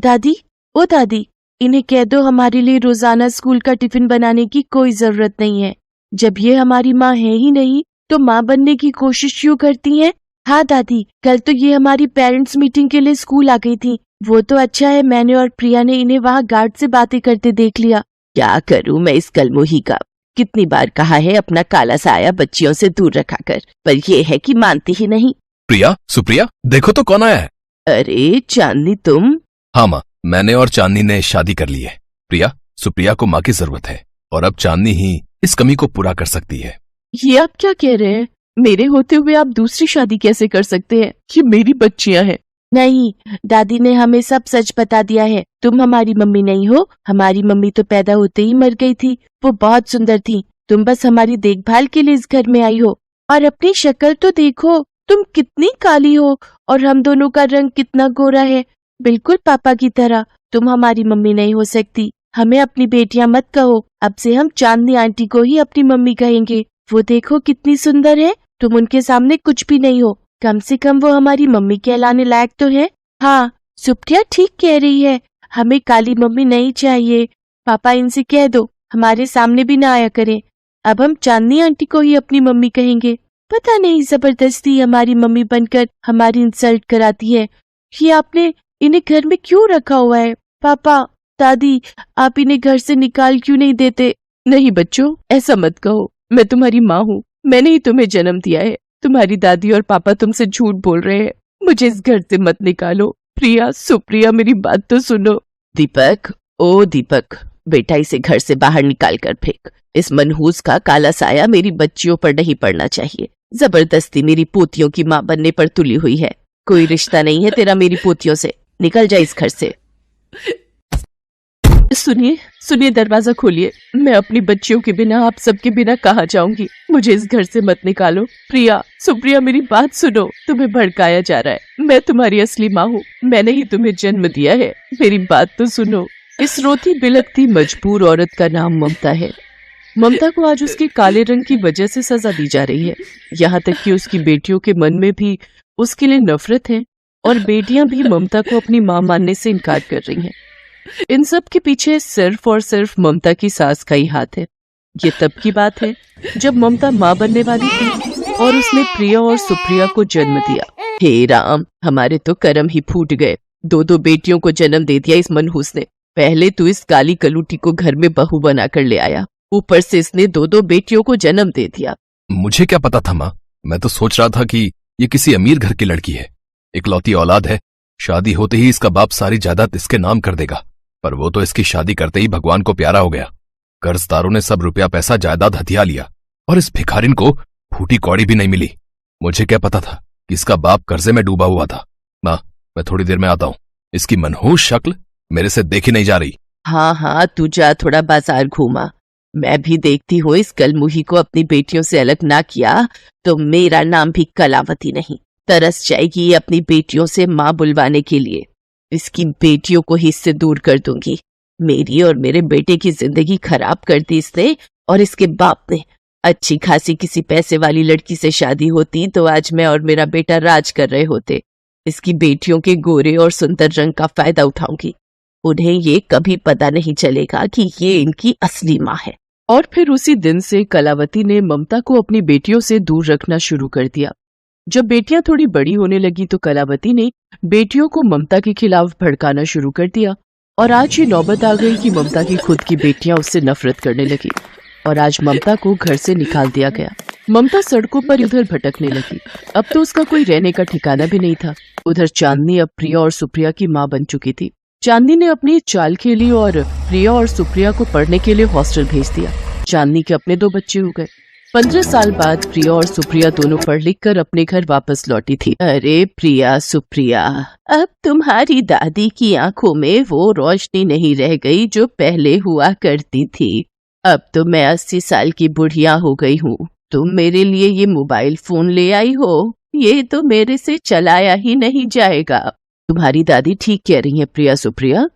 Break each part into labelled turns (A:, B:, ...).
A: दादी, ओ दादी, इन्हें कह दो हमारे लिए रोजाना स्कूल का टिफिन बनाने की कोई जरूरत नहीं है। जब ये हमारी माँ है ही नहीं तो माँ बनने की कोशिश क्यों करती हैं? हाँ दादी, कल तो ये हमारी पेरेंट्स मीटिंग के लिए स्कूल आ गई थी। वो तो अच्छा है मैंने और प्रिया ने इन्हें वहाँ गार्ड से बातें करते देख लिया। क्या करूँ मैं इस कलमुही का, कितनी बार कहा है अपना काला साया बच्चियों से दूर रखा कर, पर ये है कि मानती ही नहीं।
B: प्रिया, सुप्रिया, देखो तो कौन आया है।
A: अरे चांदनी तुम?
B: हाँ माँ, मैंने और चांदनी ने शादी कर ली है। प्रिया, सुप्रिया को माँ की जरूरत है और अब चांदनी ही इस कमी को पूरा कर सकती है।
A: ये आप क्या कह रहे हैं? मेरे होते हुए आप दूसरी शादी कैसे कर सकते हैं? ये मेरी बच्चियां हैं। नहीं, दादी ने हमें सब सच बता दिया है। तुम हमारी मम्मी नहीं हो। हमारी मम्मी तो पैदा होते ही मर गई थी। वो बहुत सुंदर थी। तुम बस हमारी देखभाल के लिए इस घर में आई हो। और अपनी शक्ल तो देखो, तुम कितनी काली हो और हम दोनों का रंग कितना गोरा है, बिल्कुल पापा की तरह। तुम हमारी मम्मी नहीं हो सकती। हमें अपनी बेटियां मत कहो। अब से हम चांदनी आंटी को ही अपनी मम्मी कहेंगे। वो देखो कितनी सुंदर है। तुम उनके सामने कुछ भी नहीं हो। कम से कम वो हमारी मम्मी कहलाने लायक तो है। हाँ, सुप्रिया ठीक कह रही है। हमें काली मम्मी नहीं चाहिए। पापा इनसे कह दो हमारे सामने भी ना आया करें। अब हम चांदनी आंटी को ही अपनी मम्मी कहेंगे। पता नहीं जबरदस्ती हमारी मम्मी बनकर हमारी इंसल्ट कराती है। ये आपने इन्हें घर में क्यों रखा हुआ है? पापा, दादी, आप इन्हें घर से निकाल क्यों नहीं देते? नहीं बच्चों, ऐसा मत कहो। मैं तुम्हारी माँ हूँ। मैंने ही तुम्हें जन्म दिया है। तुम्हारी दादी और पापा तुमसे झूठ बोल रहे हैं। मुझे इस घर से मत निकालो। प्रिया, सुप्रिया, मेरी बात तो सुनो। दीपक, ओ दीपक, बेटा इसे घर से बाहर निकाल कर फेंक। इस मनहूस का काला साया मेरी बच्चियों पर नहीं पड़ना चाहिए। जबरदस्ती मेरी पोतियों की माँ बनने पर तुली हुई है। कोई रिश्ता नहीं है तेरा मेरी पोतियों से। निकल जा इस घर से। सुनिए, सुनिए, दरवाजा खोलिए। मैं अपनी बच्चियों के बिना, आप सबके बिना कहाँ जाऊंगी? मुझे इस घर से मत निकालो। प्रिया, सुप्रिया, मेरी बात सुनो। तुम्हें भड़काया जा रहा है। मैं तुम्हारी असली माँ हूँ। मैंने ही तुम्हें जन्म दिया है। मेरी बात तो सुनो। इस रोती बिलखती मजबूर औरत का नाम ममता है। ममता को आज उसके काले रंग की वजह से सजा दी जा रही है। यहाँ तक कि उसकी बेटियों के मन में भी उसके लिए नफरत है और बेटियां भी ममता को अपनी माँ मानने से इनकार कर रही हैं। इन सब के पीछे सिर्फ और सिर्फ ममता की सास का ही हाथ है। ये तब की बात है जब ममता माँ बनने वाली थी और उसने प्रिया और सुप्रिया को जन्म दिया। हे राम, हमारे तो कर्म ही फूट गए। दो दो बेटियों को जन्म दे दिया इस मनहूस ने। पहले तो इस काली कलूटी को घर में बहू बनाकर ले आया, ऊपर से इसने दो दो बेटियों को जन्म दे दिया।
B: मुझे क्या पता था माँ, मैं तो सोच रहा था कि ये किसी अमीर घर की लड़की है, इकलौती औलाद है। शादी होते ही इसका बाप सारी जायदाद इसके नाम कर देगा। पर वो तो इसकी शादी करते ही भगवान को प्यारा हो गया। कर्जदारों ने सब रुपया पैसा जायदाद हथिया लिया और इस भिखारिन को फूटी कौड़ी भी नहीं मिली। मुझे क्या पता था कि इसका बाप कर्जे में डूबा हुआ था। माँ, मैं थोड़ी देर में आता हूँ। इसकी मनहूस शक्ल मेरे से देखी नहीं जा रही।
A: हाँ हाँ, तू जा, थोड़ा बाजार घूमा। मैं भी देखती हूँ इस कलमुही को अपनी बेटियों से अलग ना किया तो मेरा नाम भी कलावती नहीं। तरस जाएगी अपनी बेटियों से माँ बुलवाने के लिए। इसकी बेटियों को ही इससे दूर कर दूंगी। मेरी और मेरे बेटे की जिंदगी खराब कर दी इसने और इसके बाप ने। अच्छी खासी किसी पैसे वाली लड़की से शादी होती तो आज मैं और मेरा बेटा राज कर रहे होते। इसकी बेटियों के गोरे और सुंदर रंग का फायदा उठाऊंगी। उन्हें ये कभी पता नहीं चलेगा कि ये इनकी असली माँ है। और फिर उसी दिन से कलावती ने ममता को अपनी बेटियों से दूर रखना शुरू कर दिया। जब बेटियां थोड़ी बड़ी होने लगी तो कलावती ने बेटियों को ममता के खिलाफ भड़काना शुरू कर दिया। और आज ये नौबत आ गई कि ममता की खुद की बेटियां उससे नफरत करने लगी और आज ममता को घर से निकाल दिया गया। ममता सड़कों पर इधर भटकने लगी। अब तो उसका कोई रहने का ठिकाना भी नहीं था। उधर चांदनी अब प्रिया और सुप्रिया की माँ बन चुकी थी। चांदनी ने अपनी चाल खेली और प्रिया और सुप्रिया को पढ़ने के लिए हॉस्टल भेज दिया। चांदनी के अपने 2 बच्चे हो गए। 15 साल बाद प्रिया और सुप्रिया दोनों पढ़ लिख कर अपने घर वापस लौटी थी। अरे प्रिया, सुप्रिया, अब तुम्हारी दादी की आंखों में वो रोशनी नहीं रह गई जो पहले हुआ करती थी। अब तो मैं 80 साल की बुढ़िया हो गई हूँ। तुम मेरे लिए ये मोबाइल फोन ले आई हो, ये तो मेरे से चलाया ही नहीं जाएगा। तुम्हारी दादी ठीक कह रही है प्रिया, सुप्रिया,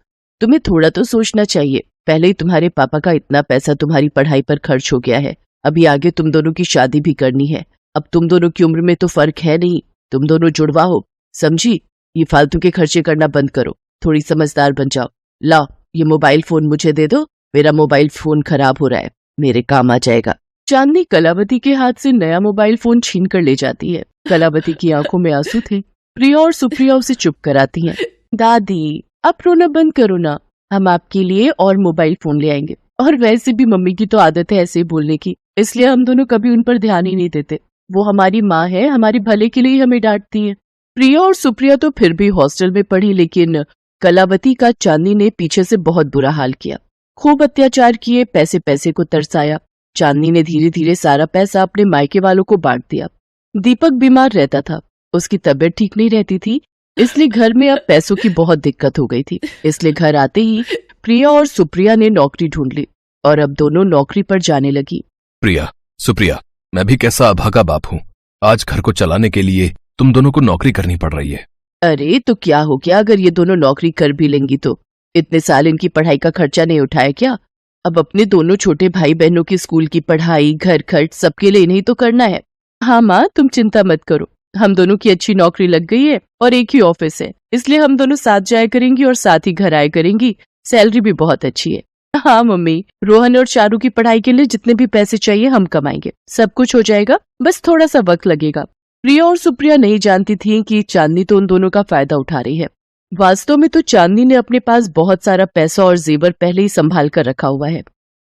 A: तुम्हें थोड़ा तो सोचना चाहिए। पहले ही तुम्हारे पापा का इतना पैसा तुम्हारी पढ़ाई पर खर्च हो गया है। अभी आगे तुम दोनों की शादी भी करनी है। अब तुम दोनों की उम्र में तो फर्क है नहीं। तुम दोनों जुड़वा हो, समझी? ये फालतू के खर्चे करना बंद करो। थोड़ी समझदार बन जाओ। लाओ ये मोबाइल फोन मुझे दे दो, मेरा मोबाइल फोन खराब हो रहा है, मेरे काम आ जाएगा। चांदनी कलावती के हाथ से नया मोबाइल फोन छीन कर ले जाती है। कलावती की आंखों में आंसू थे। प्रिया और सुप्रिया उसे चुप कराती हैं। दादी आप रोना बंद करो ना, हम आपके लिए और मोबाइल फोन ले आएंगे। और वैसे भी मम्मी की तो आदत है ऐसे बोलने की, इसलिए हम दोनों कभी उन पर ध्यान ही नहीं देते। वो हमारी माँ है, हमारे भले के लिए ही हमें डांटती है। प्रिया और सुप्रिया तो फिर भी हॉस्टल में पढ़ी, लेकिन कलावती का चांदनी ने पीछे से बहुत बुरा हाल किया। खूब अत्याचार किए, पैसे पैसे को तरसाया। चांदनी ने धीरे धीरे सारा पैसा अपने मायके वालों को बांट दिया। दीपक बीमार रहता था, उसकी तबीयत ठीक नहीं रहती थी, इसलिए घर में अब पैसों की बहुत दिक्कत हो गई थी। इसलिए घर आते ही प्रिया और सुप्रिया ने नौकरी ढूंढ ली और अब दोनों नौकरी पर जाने लगी।
B: प्रिया, सुप्रिया, मैं भी कैसा अभागा बाप हूँ। आज घर को चलाने के लिए तुम दोनों को नौकरी करनी पड़ रही है।
A: अरे तो क्या हो गया अगर ये दोनों नौकरी कर भी लेंगी तो? इतने साल इनकी पढ़ाई का खर्चा नहीं उठाया क्या? अब अपने दोनों छोटे भाई बहनों की स्कूल की पढ़ाई, घर खर्च सबके लिए नहीं तो करना है। हाँ माँ तुम चिंता मत करो, हम दोनों की अच्छी नौकरी लग गई है और एक ही ऑफिस है, इसलिए हम दोनों साथ जाया करेंगी और साथ ही घर आया करेंगी। सैलरी भी बहुत अच्छी है। हाँ मम्मी, रोहन और चारू की पढ़ाई के लिए जितने भी पैसे चाहिए हम कमाएंगे, सब कुछ हो जाएगा, बस थोड़ा सा वक्त लगेगा। प्रिया और सुप्रिया नहीं जानती थी कि चांदनी तो उन दोनों का फायदा उठा रही है। वास्तव में तो चांदनी ने अपने पास बहुत सारा पैसा और जेवर पहले ही संभाल कर रखा हुआ है।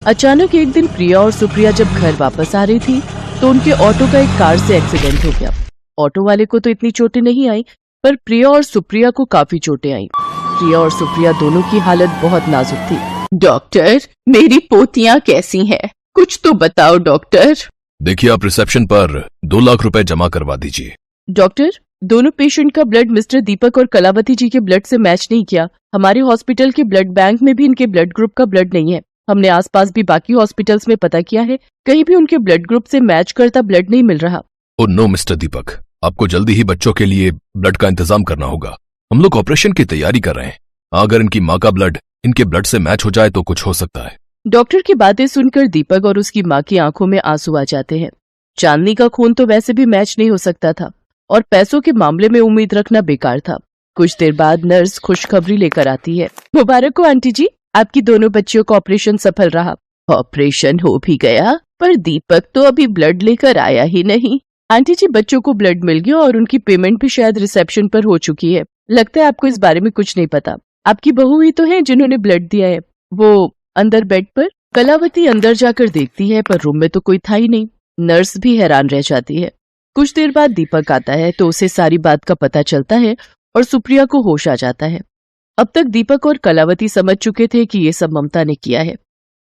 A: अचानक एक दिन प्रिया और सुप्रिया जब घर वापस आ रही थी तो उनके ऑटो का एक कार से एक्सीडेंट हो गया। ऑटो वाले को तो इतनी चोटें नहीं आई, पर प्रिया और सुप्रिया को काफी चोटें आई। प्रिया और सुप्रिया दोनों की हालत बहुत नाजुक थी। डॉक्टर, मेरी पोतियां कैसी हैं? कुछ तो बताओ डॉक्टर।
B: देखिए, आप रिसेप्शन पर 2 लाख रुपए जमा करवा दीजिए।
A: डॉक्टर, दोनों पेशेंट का ब्लड मिस्टर दीपक और कलावती जी के ब्लड से मैच नहीं किया। हमारे हॉस्पिटल के ब्लड बैंक में भी इनके ब्लड ग्रुप का ब्लड नहीं है। हमने आसपास भी बाकी हॉस्पिटल्स में पता किया है, कहीं भी उनके ब्लड ग्रुप से मैच करता ब्लड नहीं मिल रहा।
B: ओह नो मिस्टर दीपक, आपको जल्दी ही बच्चों के लिए ब्लड का इंतजाम करना होगा। हम लोग ऑपरेशन की तैयारी कर रहे हैं। अगर इनकी माँ का ब्लड इनके ब्लड से मैच हो जाए तो कुछ हो सकता है।
A: डॉक्टर की बातें सुनकर दीपक और उसकी माँ की आंखों में आंसू आ जाते हैं। चांदनी का खून तो वैसे भी मैच नहीं हो सकता था और पैसों के मामले में उम्मीद रखना बेकार था। कुछ देर बाद नर्स खुशखबरी लेकर आती है। मुबारक हो आंटी जी, आपकी दोनों बच्चियों का ऑपरेशन सफल रहा। ऑपरेशन हो भी गया, पर दीपक तो अभी ब्लड लेकर आया ही नहीं। आंटी जी, बच्चों को ब्लड मिल गया और उनकी पेमेंट भी शायद रिसेप्शन पर हो चुकी है। लगता है आपको इस बारे में कुछ नहीं पता। आपकी बहू ही तो है जिन्होंने ब्लड दिया है, वो अंदर बेड पर। कलावती अंदर जाकर देखती है, पर रूम में तो कोई था ही नहीं। नर्स भी हैरान रह जाती है। कुछ देर बाद दीपक आता है तो उसे सारी बात का पता चलता है और सुप्रिया को होश आ जाता है। अब तक दीपक और कलावती समझ चुके थे कि ये सब ममता ने किया है।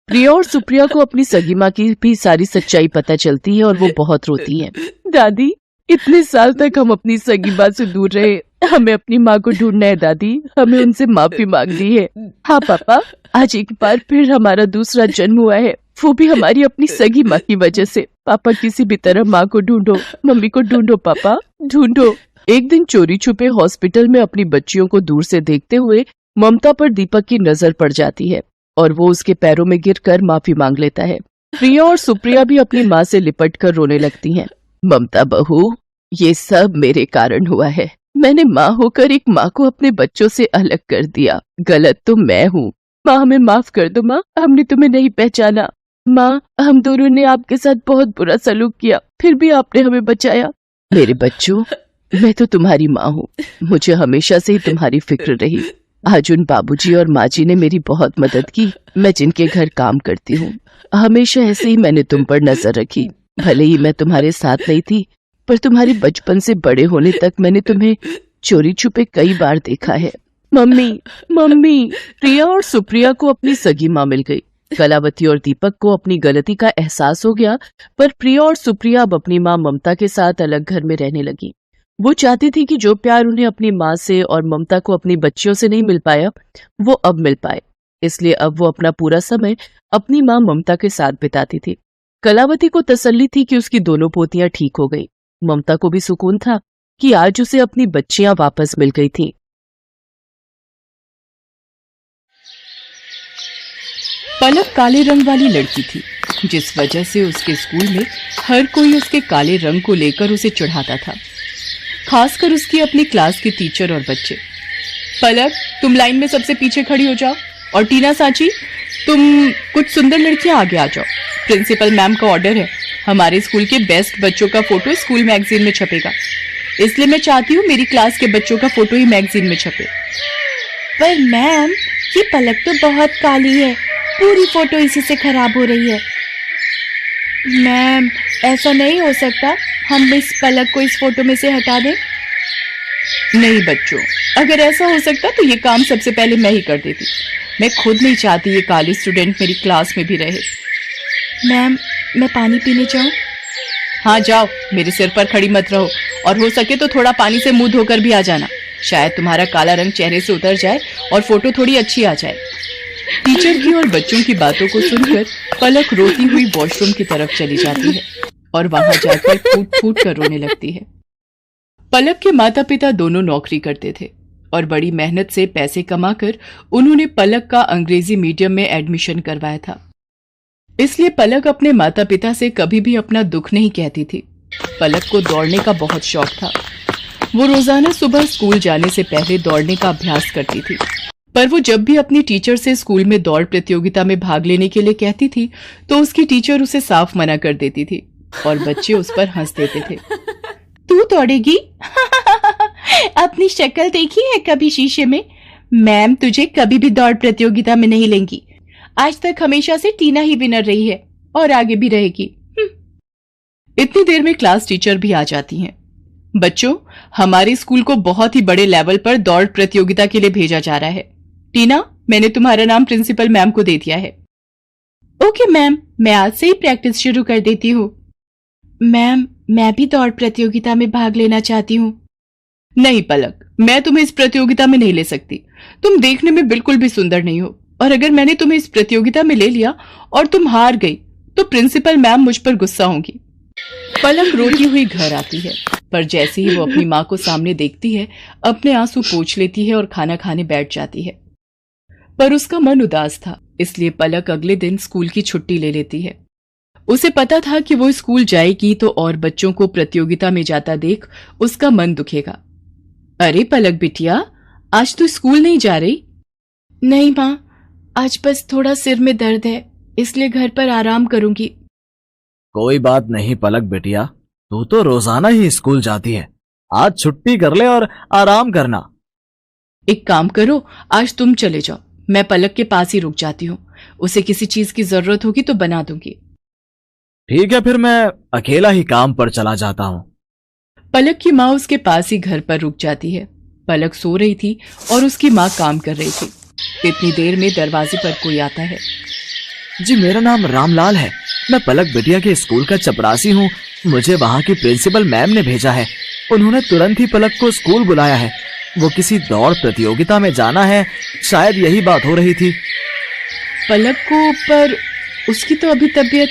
A: प्रिया और सुप्रिया को अपनी सगी माँ की भी सारी सच्चाई पता चलती है और वो बहुत रोती हैं। दादी, इतने साल तक हम अपनी सगी माँ से दूर रहे, हमें अपनी माँ को ढूंढना है दादी, हमें उनसे माफी मांगनी है। हाँ पापा, आज एक बार फिर हमारा दूसरा जन्म हुआ है, वो भी हमारी अपनी सगी माँ की वजह से। पापा किसी भी तरह माँ को ढूंढो, मम्मी को ढूंढो, पापा ढूंढो। एक दिन चोरी छुपे हॉस्पिटल में अपनी बच्चियों को दूर से देखते हुए ममता पर दीपक की नजर पड़ जाती है और वो उसके पैरों में गिरकर माफी मांग लेता है। प्रिया और सुप्रिया भी अपनी माँ से लिपट कर रोने लगती हैं। ममता बहू, ये सब मेरे कारण हुआ है। मैंने माँ होकर एक माँ को अपने बच्चों से अलग कर दिया। गलत तो मैं हूँ। माँ, हमें माफ कर दो माँ, हमने तुम्हें नहीं पहचाना। माँ, हम दोनों ने आपके साथ बहुत बुरा सलूक किया, फिर भी आपने हमें बचाया। मेरे बच्चों, मैं तो तुम्हारी माँ हूँ, मुझे हमेशा से ही तुम्हारी फिक्र रही। आज उन बाबूजी और माँ जी ने मेरी बहुत मदद की। मैं जिनके घर काम करती हूँ, हमेशा ऐसे ही मैंने तुम पर नजर रखी। भले ही मैं तुम्हारे साथ नहीं थी, पर तुम्हारी बचपन से बड़े होने तक मैंने तुम्हें चोरी छुपे कई बार देखा है। Mummy, mummy. प्रिया और सुप्रिया को अपनी सगी माँ मिल गई। कलावती और दीपक को अपनी गलती का एहसास हो गया, पर प्रिया और सुप्रिया अब अपनी माँ ममता के साथ अलग घर में रहने लगी। वो चाहती थी कि जो प्यार उन्हें अपनी माँ से और ममता को अपनी बच्चियों से नहीं मिल पाया, वो अब मिल पाए। इसलिए अब वो अपना पूरा समय अपनी माँ ममता के साथ बिताती थी। कलावती को तसल्ली थी कि उसकी दोनों पोतियां ठीक हो गई। ममता को भी सुकून था कि आज उसे अपनी बच्चियां वापस मिल गई थीं। पलक काले रंग वाली लड़की थी, जिस वजह से उसके स्कूल में हर कोई उसके काले रंग को लेकर उसे चिढ़ाता था, खासकर उसकी अपनी क्लास के टीचर और बच्चे। पलक,
C: तुम लाइन में सबसे पीछे खड़ी हो जाओ, और टीना सांची, तुम कुछ सुंदर लड़कियां आगे आ जाओ। प्रिंसिपल मैम का ऑर्डर है, हमारे स्कूल के बेस्ट बच्चों का फोटो स्कूल मैगजीन में छपेगा, इसलिए मैं चाहती हूँ मेरी क्लास के बच्चों का फोटो ही मैगजीन में छपे। पर मैम, ये पलक तो बहुत काली है, पूरी फोटो इसी से खराब हो रही है। मैम, ऐसा नहीं हो सकता, हम इस पलक को इस फोटो में से हटा दें। नहीं बच्चों, अगर ऐसा हो सकता तो ये काम सबसे पहले मैं ही कर देती। मैं खुद नहीं चाहती ये काली स्टूडेंट मेरी क्लास में भी रहे। मैम, मैं पानी पीने जाऊं? हाँ जाओ, मेरे सिर पर खड़ी मत रहो, और हो सके तो थोड़ा पानी से मुंह धोकर भी आ जाना, शायद तुम्हारा काला रंग चेहरे से उतर जाए और फोटो थोड़ी अच्छी आ जाए। टीचर की और बच्चों की बातों को सुनकर पलक रोती हुई वॉशरूम की तरफ चली जाती है और वहां जाकर फूट फूट कर रोने लगती है। पलक के माता पिता दोनों नौकरी करते थे और बड़ी मेहनत से पैसे कमाकर उन्होंने पलक का अंग्रेजी मीडियम में एडमिशन करवाया था। इसलिए पलक अपने माता पिता से कभी भी अपना दुख नहीं कहती थी। पलक को दौड़ने का बहुत शौक था। वो रोजाना सुबह स्कूल जाने से पहले दौड़ने का अभ्यास करती थी, पर वो जब भी अपनी टीचर से स्कूल में दौड़ प्रतियोगिता में भाग लेने के लिए कहती थी तो उसकी टीचर उसे साफ मना कर देती थी और बच्चे उस पर हंस देते थे। तू दौड़ेगी? अपनी शक्ल देखी है कभी शीशे में? मैम तुझे कभी भी दौड़ प्रतियोगिता में नहीं लेंगी। आज तक हमेशा से टीना ही विनर रही है और आगे भी रहेगी। इतनी देर में क्लास टीचर भी आ जाती हैं। बच्चों, हमारे स्कूल को बहुत ही बड़े लेवल पर दौड़ प्रतियोगिता के लिए भेजा जा रहा है। टीना, मैंने तुम्हारा नाम प्रिंसिपल मैम को दे दिया है। ओके मैम, मैं आज से ही प्रैक्टिस शुरू कर देती हूँ। मैम, मैं भी दौड़ प्रतियोगिता में भाग लेना चाहती हूँ। नहीं पलक, मैं तुम्हें इस प्रतियोगिता में नहीं ले सकती। तुम देखने में बिल्कुल भी सुंदर नहीं हो, और अगर मैंने तुम्हें इस प्रतियोगिता में ले लिया और तुम हार गई तो प्रिंसिपल मैम मुझ पर गुस्सा होंगी। पलक रोती हुई घर आती है, पर जैसे ही वो अपनी माँ को सामने देखती है अपने आंसू पोंछ लेती है और खाना खाने बैठ जाती है। पर उसका मन उदास था, इसलिए पलक अगले दिन स्कूल की छुट्टी ले लेती है। उसे पता था कि वो स्कूल जाएगी तो और बच्चों को प्रतियोगिता में जाता देख उसका मन दुखेगा। अरे पलक बिटिया, आज तू स्कूल नहीं जा रही? नहीं माँ, आज बस थोड़ा सिर में दर्द है, इसलिए घर पर आराम करूंगी।
D: कोई बात नहीं पलक बेटिया, तू तो रोजाना ही स्कूल जाती है, आज छुट्टी कर ले और आराम करना।
C: एक काम करो, आज तुम चले जाओ, मैं पलक के पास ही रुक जाती हूँ। उसे किसी चीज की जरूरत होगी तो बना दूंगी।
D: ठीक है, फिर मैं अकेला ही काम पर चला जाता हूँ।
C: पलक की माँ उसके पास ही घर पर रुक जाती है। पलक सो रही थी और उसकी माँ काम कर रही थी। इतनी देर में दरवाजे पर कोई आता है।
D: जी, मेरा नाम रामलाल है, मैं पलक बिटिया के स्कूल का चपरासी हूँ। मुझे वहाँ की प्रिंसिपल मैम ने भेजा है। उन्होंने तुरंत ही पलक को स्कूल बुलाया है। वो किसी दौड़ प्रतियोगिता में जाना है, शायद यही बात हो रही थी।
C: पलक को? पर उसकी तो अभी तबीयत।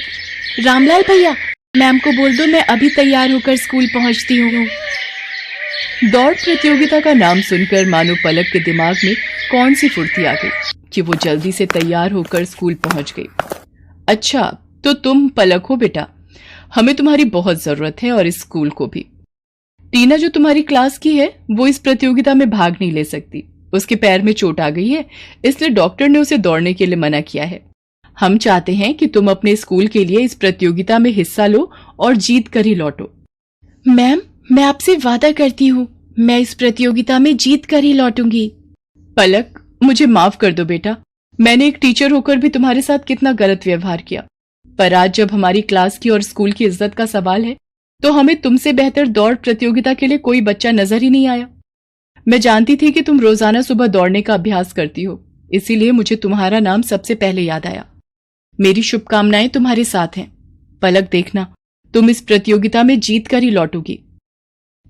C: रामलाल भैया, मैम को बोल दो मैं अभी तैयार होकर स्कूल पहुंचती हूँ। दौड़ प्रतियोगिता का नाम सुनकर मानो पलक के दिमाग में कौन सी फुर्ती आ गई कि वो जल्दी से तैयार होकर स्कूल पहुंच गई। अच्छा, तो तुम पलक हो बेटा, हमें तुम्हारी बहुत जरूरत है और इस स्कूल को भी। टीना जो तुम्हारी क्लास की है वो इस प्रतियोगिता में भाग नहीं ले सकती। उसके पैर में चोट आ गई है, इसलिए डॉक्टर ने उसे दौड़ने के लिए मना किया है। हम चाहते हैं कि तुम अपने स्कूल के लिए इस प्रतियोगिता में हिस्सा लो और जीत कर ही लौटो। मैम, मैं आपसे वादा करती हूँ, मैं इस प्रतियोगिता में जीत कर ही लौटूंगी। पलक, मुझे माफ कर दो बेटा, मैंने एक टीचर होकर भी तुम्हारे साथ कितना गलत व्यवहार किया। पर आज जब हमारी क्लास की और स्कूल की इज्जत का सवाल है तो हमें तुमसे बेहतर दौड़ प्रतियोगिता के लिए कोई बच्चा नजर ही नहीं आया। मैं जानती थी कि तुम रोजाना सुबह दौड़ने का अभ्यास करती हो, इसीलिए मुझे तुम्हारा नाम सबसे पहले याद आया। मेरी शुभकामनाएं तुम्हारे साथ हैं। पलक, देखना तुम इस प्रतियोगिता में जीत कर ही लौटोगी।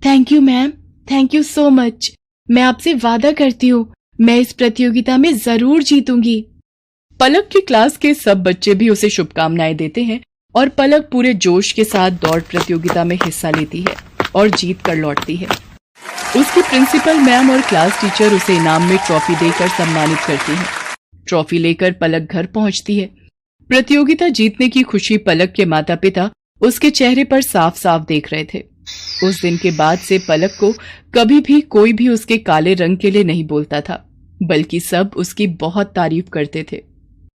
C: Thank you ma'am, thank you so much. मैं आपसे वादा करती हूँ मैं इस प्रतियोगिता में जरूर जीतूंगी। पलक की क्लास के सब बच्चे भी उसे शुभकामनाएं देते हैं और पलक पूरे जोश के साथ दौड़ प्रतियोगिता में हिस्सा लेती है और जीत कर लौटती है। उसकी प्रिंसिपल मैम और क्लास टीचर उसे इनाम में ट्रॉफी देकर सम्मानित करती हैं। ट्रॉफी लेकर पलक घर पहुंचती है। प्रतियोगिता जीतने की खुशी पलक के माता पिता उसके चेहरे पर साफ साफ देख रहे थे। उस दिन के बाद से पलक को कभी भी कोई भी उसके काले रंग के लिए नहीं बोलता था। बल्कि सब उसकी बहुत तारीफ करते थे।